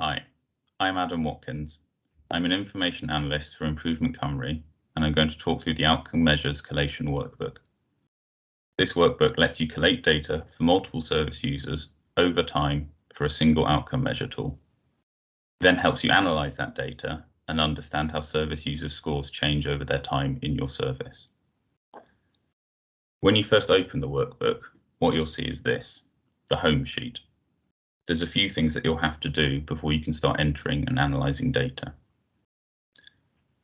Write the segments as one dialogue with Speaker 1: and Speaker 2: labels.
Speaker 1: Hi, I'm Adam Watkins. I'm an information analyst for Improvement Cymru, and I'm going to talk through the Outcome Measures Collation Workbook. This workbook lets you collate data for multiple service users over time for a single outcome measure tool. It then helps you analyze that data and understand how service users' scores change over their time in your service. When you first open the workbook, what you'll see is this, the home sheet. There's a few things that you'll have to do before you can start entering and analyzing data.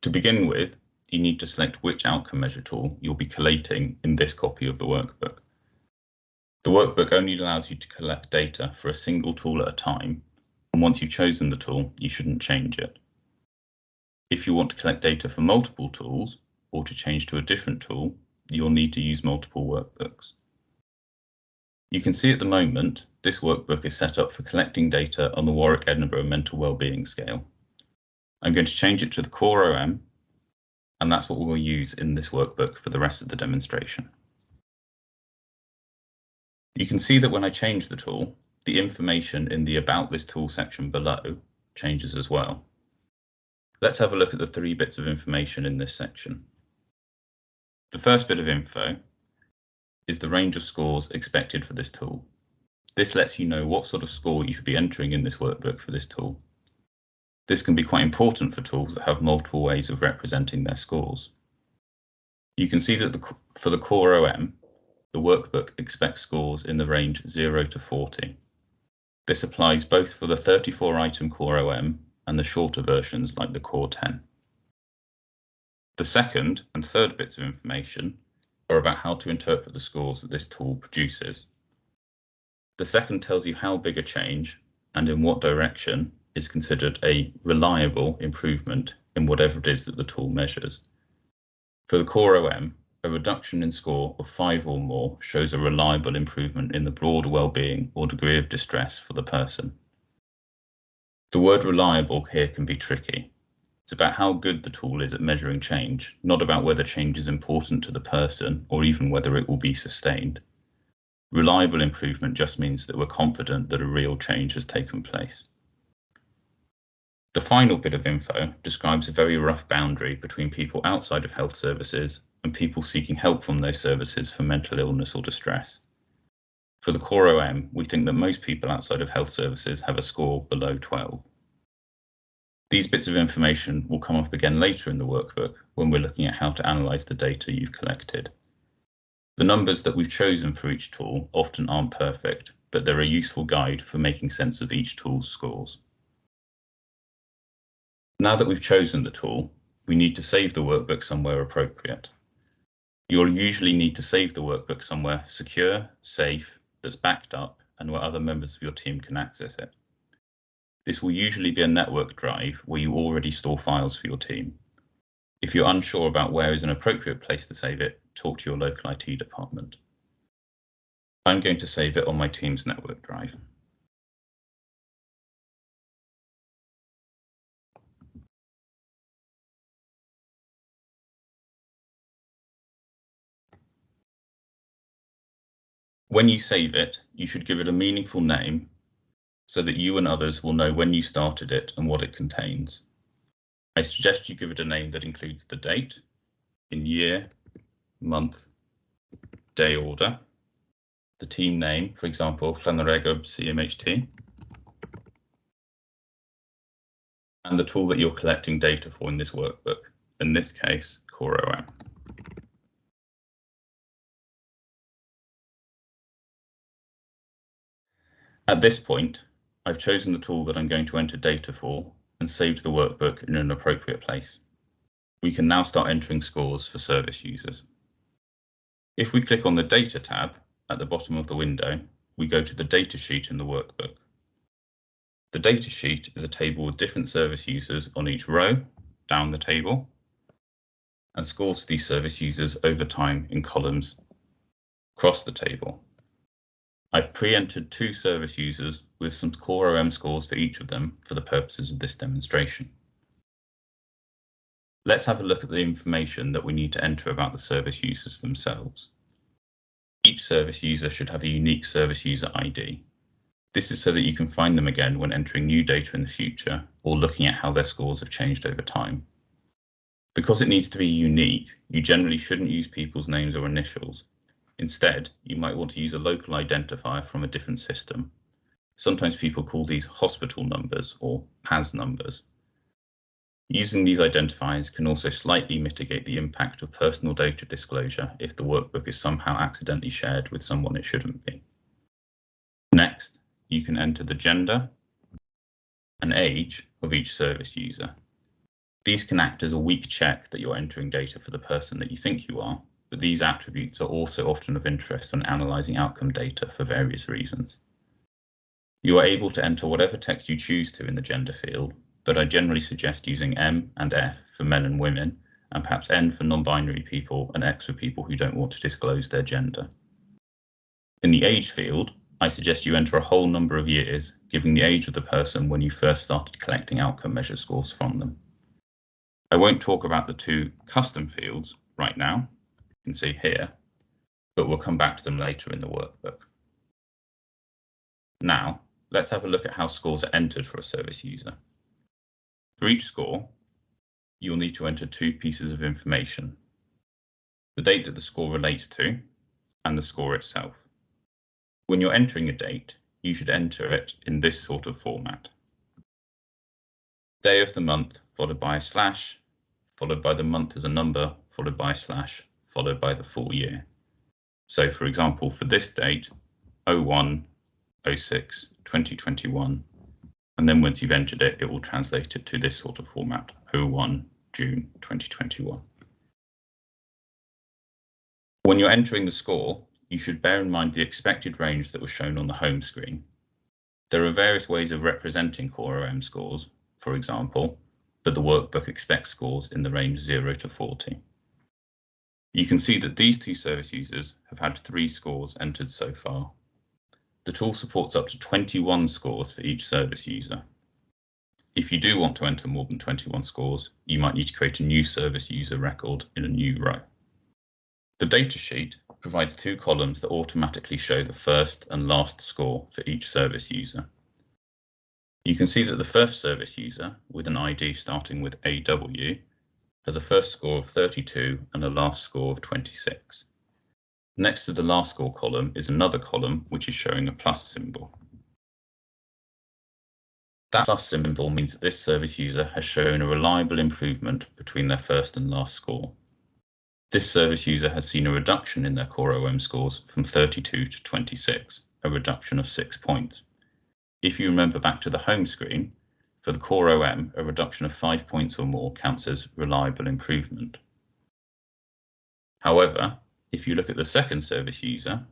Speaker 1: To begin with, you need to select which outcome measure tool you'll be collating in this copy of the workbook. The workbook only allows you to collect data for a single tool at a time, and once you've chosen the tool, you shouldn't change it. If you want to collect data for multiple tools, or to change to a different tool, you'll need to use multiple workbooks. You can see at the moment, this workbook is set up for collecting data on the Warwick-Edinburgh Mental Wellbeing Scale. I'm going to change it to the Core OM, and that's what we'll use in this workbook for the rest of the demonstration. You can see that when I change the tool, the information in the About This Tool section below changes as well. Let's have a look at the 3 bits of information in this section. The first bit of info is the range of scores expected for this tool. This lets you know what sort of score you should be entering in this workbook for this tool. This can be quite important for tools that have multiple ways of representing their scores. You can see that for the Core OM, the workbook expects scores in the range 0 to 40. This applies both for the 34-item Core OM and the shorter versions like the Core 10. The second and third bits of information are about how to interpret the scores that this tool produces. The second tells you how big a change and in what direction is considered a reliable improvement in whatever it is that the tool measures. For the Core OM, a reduction in score of 5 or more shows a reliable improvement in the broader well-being or degree of distress for the person. The word reliable here can be tricky. It's about how good the tool is at measuring change, not about whether change is important to the person or even whether it will be sustained. Reliable improvement just means that we're confident that a real change has taken place. The final bit of info describes a very rough boundary between people outside of health services and people seeking help from those services for mental illness or distress. For the Core OM, we think that most people outside of health services have a score below 12. These bits of information will come up again later in the workbook when we're looking at how to analyze the data you've collected. The numbers that we've chosen for each tool often aren't perfect, but they're a useful guide for making sense of each tool's scores. Now that we've chosen the tool, we need to save the workbook somewhere appropriate. You'll usually need to save the workbook somewhere secure, safe, that's backed up, and where other members of your team can access it. This will usually be a network drive where you already store files for your team. If you're unsure about where is an appropriate place to save it, talk to your local IT department. I'm going to save it on my team's network drive. When you save it, you should give it a meaningful name so that you and others will know when you started it and what it contains. I suggest you give it a name that includes the date in year, month, day order, the team name, for example, Llanrhegob CMHT, and the tool that you're collecting data for in this workbook, in this case, Core OM. At this point, I've chosen the tool that I'm going to enter data for and saved the workbook in an appropriate place. We can now start entering scores for service users. If we click on the Data tab at the bottom of the window, we go to the data sheet in the workbook. The data sheet is a table with different service users on each row, down the table, and scores for these service users over time in columns across the table. I've pre-entered 2 service users with some Core OM scores for each of them for the purposes of this demonstration. Let's have a look at the information that we need to enter about the service users themselves. Each service user should have a unique service user ID. This is so that you can find them again when entering new data in the future or looking at how their scores have changed over time. Because it needs to be unique, you generally shouldn't use people's names or initials. Instead, you might want to use a local identifier from a different system. Sometimes people call these hospital numbers or PAS numbers. Using these identifiers can also slightly mitigate the impact of personal data disclosure if the workbook is somehow accidentally shared with someone it shouldn't be. Next, you can enter the gender and age of each service user. These can act as a weak check that you're entering data for the person that you think you are, but these attributes are also often of interest when analysing outcome data for various reasons. You are able to enter whatever text you choose to in the gender field, but I generally suggest using M and F for men and women, and perhaps N for non-binary people and X for people who don't want to disclose their gender. In the age field, I suggest you enter a whole number of years, giving the age of the person when you first started collecting outcome measure scores from them. I won't talk about the two custom fields right now, you can see here, but we'll come back to them later in the workbook. Now, let's have a look at how scores are entered for a service user. For each score, you'll need to enter two pieces of information: the date that the score relates to and the score itself. When you're entering a date, you should enter it in this sort of format: day of the month, followed by a slash, followed by the month as a number, followed by a slash, followed by the full year. So for example, for this date, 01/06/2021, and then once you've entered it, it will translate it to this sort of format, 01/June 2021. When you're entering the score, you should bear in mind the expected range that was shown on the home screen. There are various ways of representing Core OM scores, for example, but the workbook expects scores in the range 0 to 40. You can see that these two service users have had 3 scores entered so far. The tool supports up to 21 scores for each service user. If you do want to enter more than 21 scores, you might need to create a new service user record in a new row. The datasheet provides 2 columns that automatically show the first and last score for each service user. You can see that the first service user, with an ID starting with AW, has a first score of 32 and a last score of 26. Next to the last score column is another column which is showing a plus symbol. That plus symbol means that this service user has shown a reliable improvement between their first and last score. This service user has seen a reduction in their Core OM scores from 32 to 26, a reduction of 6 points. If you remember back to the home screen, for the Core OM, a reduction of 5 points or more counts as reliable improvement. However, if you look at the second service user,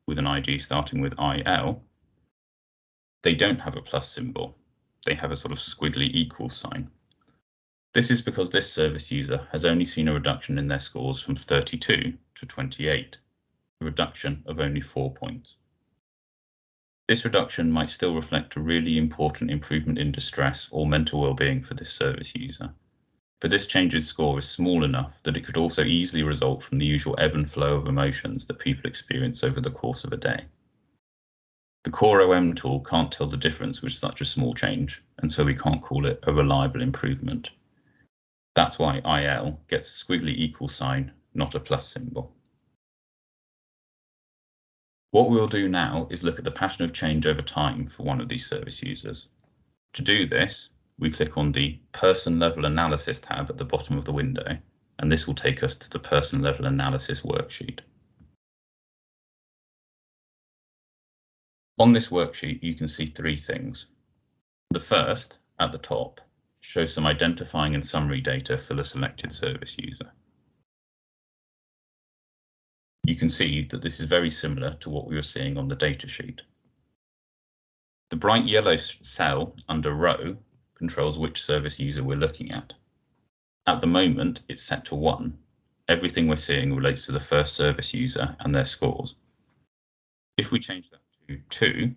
Speaker 1: with an ID starting with IL, they don't have a plus symbol. They have a sort of squiggly equal sign. This is because this service user has only seen a reduction in their scores from 32 to 28, a reduction of only 4 points. This reduction might still reflect a really important improvement in distress or mental well-being for this service user, but this change in score is small enough that it could also easily result from the usual ebb and flow of emotions that people experience over the course of a day. The Core OM tool can't tell the difference with such a small change, and so we can't call it a reliable improvement. That's why IL gets a squiggly equal sign, not a plus symbol. What we'll do now is look at the pattern of change over time for one of these service users. To do this, we click on the Person Level Analysis tab at the bottom of the window, and this will take us to the Person Level Analysis worksheet. On this worksheet, you can see 3 things. The first, at the top, shows some identifying and summary data for the selected service user. You can see that this is very similar to what we were seeing on the datasheet. The bright yellow cell under row controls which service user we're looking at. At the moment, it's set to 1. Everything we're seeing relates to the first service user and their scores. If we change that to 2,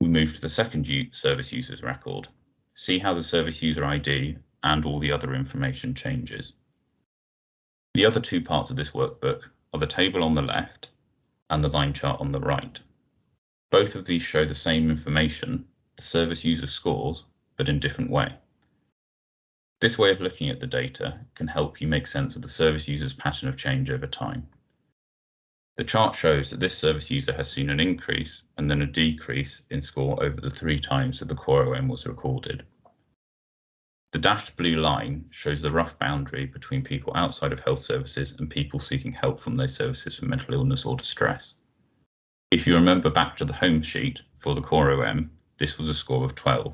Speaker 1: we move to the second service user's record. See how the service user ID and all the other information changes. The other 2 parts of this workbook are the table on the left and the line chart on the right. Both of these show the same information, the service user scores, but in different way. This way of looking at the data can help you make sense of the service user's pattern of change over time. The chart shows that this service user has seen an increase and then a decrease in score over the 3 times that the core OM was recorded. The dashed blue line shows the rough boundary between people outside of health services and people seeking help from those services for mental illness or distress. If you remember back to the home sheet for the core OM, this was a score of 12,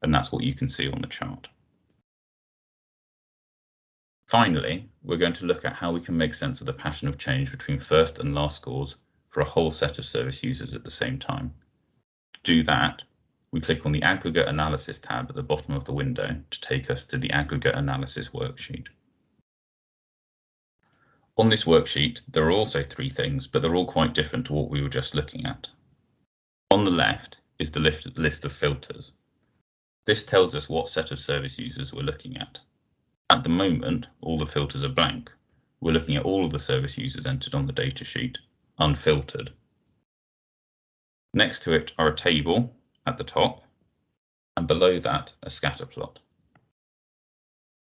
Speaker 1: and that's what you can see on the chart. Finally, we're going to look at how we can make sense of the pattern of change between first and last scores for a whole set of service users at the same time. To do that, we click on the Aggregate Analysis tab at the bottom of the window to take us to the Aggregate Analysis worksheet. On this worksheet, there are also 3 things, but they're all quite different to what we were just looking at. On the left is the list of filters. This tells us what set of service users we're looking at. At the moment, all the filters are blank. We're looking at all of the service users entered on the datasheet, unfiltered. Next to it are a table at the top, and below that, a scatter plot.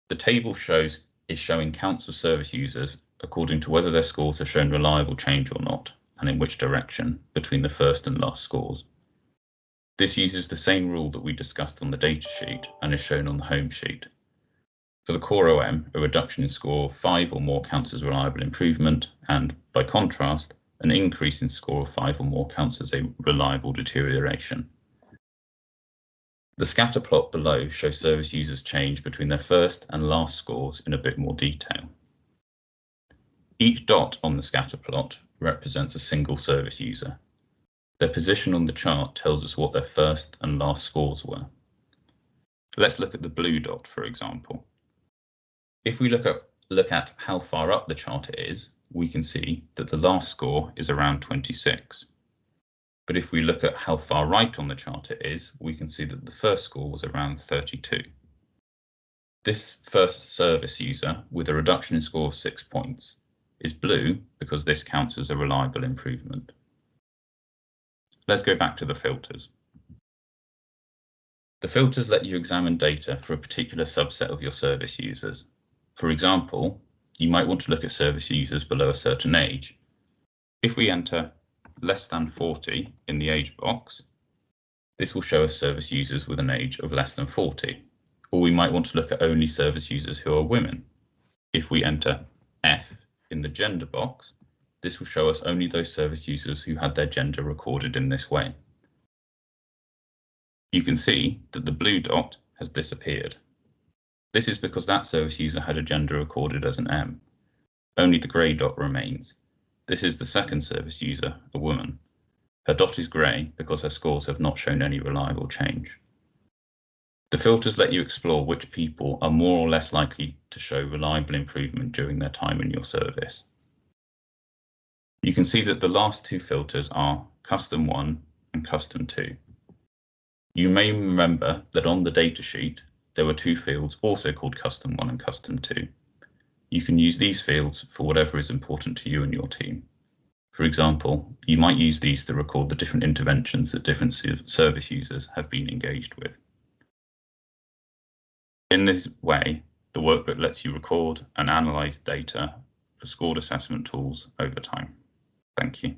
Speaker 1: The table is showing counts of service users according to whether their scores have shown reliable change or not, and in which direction, between the first and last scores. This uses the same rule that we discussed on the datasheet and is shown on the home sheet. For the core OM, a reduction in score of 5 or more counts as reliable improvement, and by contrast, an increase in score of 5 or more counts as a reliable deterioration. The scatter plot below shows service users change between their first and last scores in a bit more detail. Each dot on the scatter plot represents a single service user. Their position on the chart tells us what their first and last scores were. Let's look at the blue dot, for example. If we look at how far up the chart it is, we can see that the last score is around 26. But if we look at how far right on the chart it is, we can see that the first score was around 32. This first service user, with a reduction in score of 6 points, is blue because this counts as a reliable improvement. Let's go back to the filters. The filters let you examine data for a particular subset of your service users. For example, you might want to look at service users below a certain age. If we enter less than 40 in the age box, this will show us service users with an age of less than 40. Or we might want to look at only service users who are women. If we enter F in the gender box, this will show us only those service users who had their gender recorded in this way. You can see that the blue dot has disappeared. This is because that service user had a gender recorded as an M. Only the grey dot remains. This is the second service user, a woman. Her dot is grey because her scores have not shown any reliable change. The filters let you explore which people are more or less likely to show reliable improvement during their time in your service. You can see that the last 2 filters are Custom 1 and Custom 2. You may remember that on the datasheet, there were 2 fields also called Custom 1 and Custom 2. You can use these fields for whatever is important to you and your team. For example, you might use these to record the different interventions that different service users have been engaged with. In this way, the workbook lets you record and analyze data for scored assessment tools over time. Thank you.